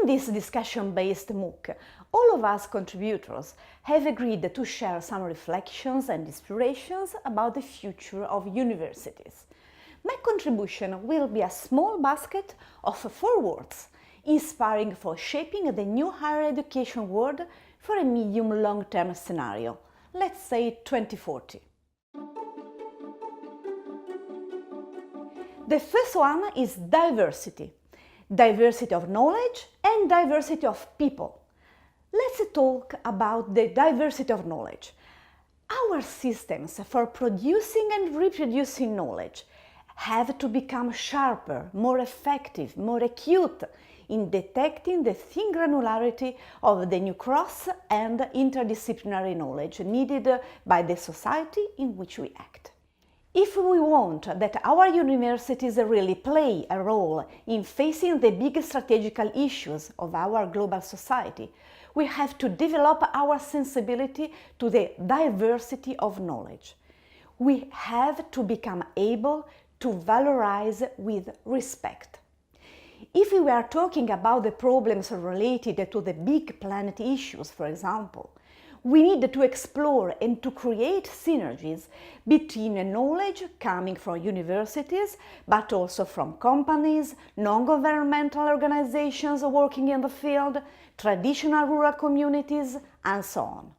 In this discussion-based MOOC, all of us contributors have agreed to share some reflections and inspirations about the future of universities. My contribution will be a small basket of 4 words, inspiring for shaping the new higher education world for a medium-long-term scenario, let's say 2040. The first one is diversity. Diversity of knowledge and diversity of people. Let's talk about the diversity of knowledge. Our systems for producing and reproducing knowledge have to become sharper, more effective, more acute in detecting the thin granularity of the new cross and interdisciplinary knowledge needed by the society in which we act. If we want that our universities really play a role in facing the big strategical issues of our global society, we have to develop our sensibility to the diversity of knowledge. We have to become able to valorize with respect. If we are talking about the problems related to the big planet issues, for example, we need to explore and to create synergies between knowledge coming from universities, but also from companies, non-governmental organizations working in the field, traditional rural communities, and so on.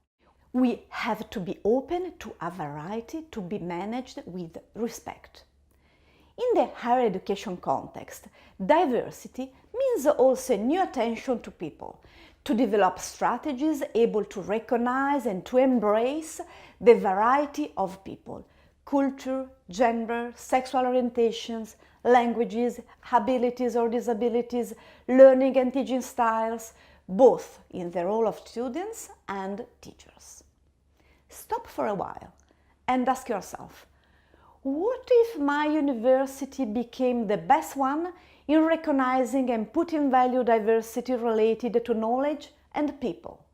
We have to be open to a variety to be managed with respect. In the higher education context, diversity means also new attention to people, to develop strategies able to recognize and to embrace the variety of people, culture, gender, sexual orientations, languages, abilities or disabilities, learning and teaching styles, both in the role of students and teachers. Stop for a while and ask yourself, what if my university became the best one in recognizing and putting in value diversity related to knowledge and people?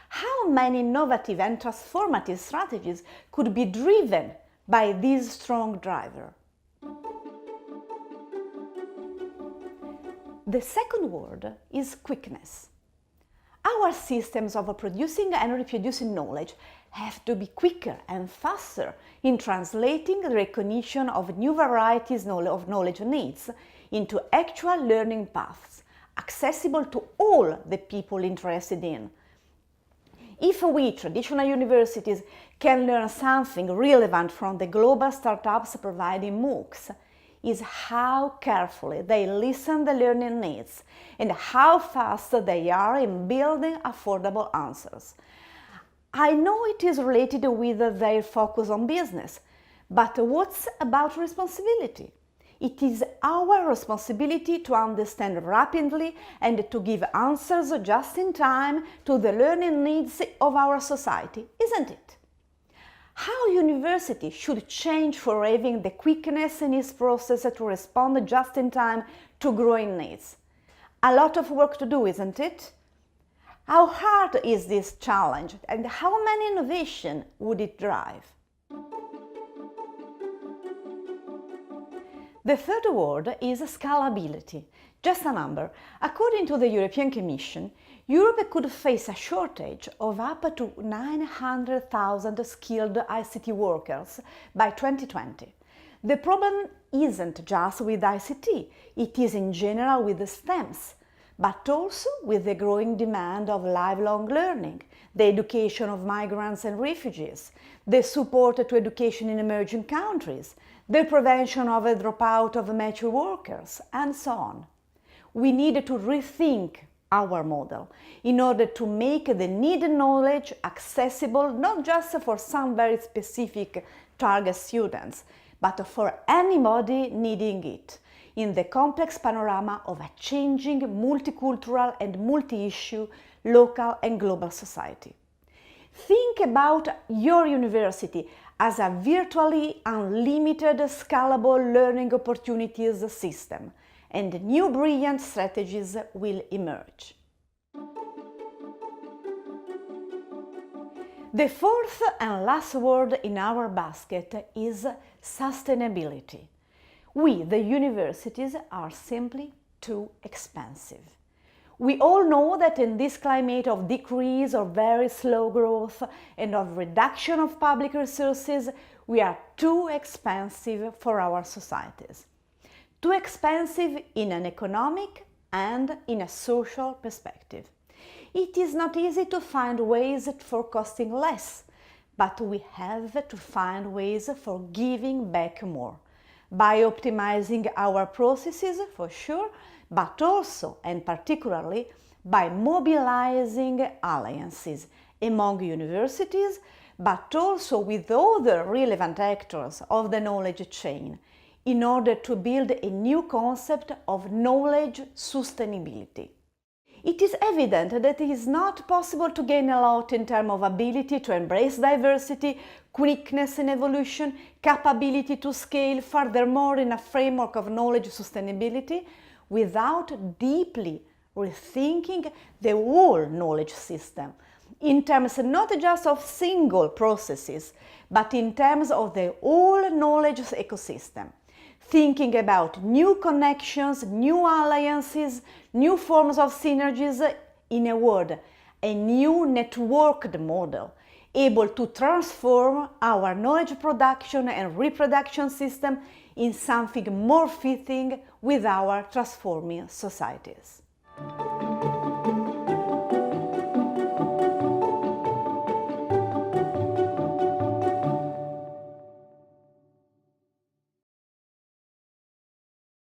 How many innovative and transformative strategies could be driven by this strong driver? The second word is quickness. Our systems of producing and reproducing knowledge have to be quicker and faster in translating the recognition of new varieties of knowledge needs into actual learning paths, accessible to all the people interested in. If we, traditional universities, can learn something relevant from the global startups providing MOOCs, is how carefully they listen the learning needs and how fast they are in building affordable answers. I know it is related with their focus on business, but what's about responsibility? It is our responsibility to understand rapidly and to give answers just in time to the learning needs of our society, isn't it? How university should change for having the quickness in its process to respond just in time to growing needs? A lot of work to do, isn't it? How hard is this challenge and how many innovation would it drive? The third word is scalability. Just a number. According to the European Commission, Europe could face a shortage of up to 900,000 skilled ICT workers by 2020. The problem isn't just with ICT, it is in general with the STEMs, but also with the growing demand of lifelong learning, the education of migrants and refugees, the support to education in emerging countries, the prevention of a dropout of mature workers, and so on. We need to rethink our model in order to make the needed knowledge accessible not just for some very specific target students, but for anybody needing it, in the complex panorama of a changing multicultural and multi-issue local and global society. Think about your university as a virtually unlimited scalable learning opportunities system, and new brilliant strategies will emerge. The fourth and last word in our basket is sustainability. We, the universities, are simply too expensive. We all know that in this climate of decrease or very slow growth and of reduction of public resources, we are too expensive for our societies. Too expensive in an economic and in a social perspective. It is not easy to find ways for costing less, but we have to find ways for giving back more, by optimizing our processes for sure, but also and particularly by mobilizing alliances among universities, but also with other relevant actors of the knowledge chain, in order to build a new concept of knowledge sustainability. It is evident that it is not possible to gain a lot in terms of ability to embrace diversity, quickness in evolution, capability to scale, furthermore in a framework of knowledge sustainability, without deeply rethinking the whole knowledge system, in terms not just of single processes, but in terms of the whole knowledge ecosystem. Thinking about new connections, new alliances, new forms of synergies, in a word, a new networked model, able to transform our knowledge production and reproduction system in something more fitting with our transforming societies.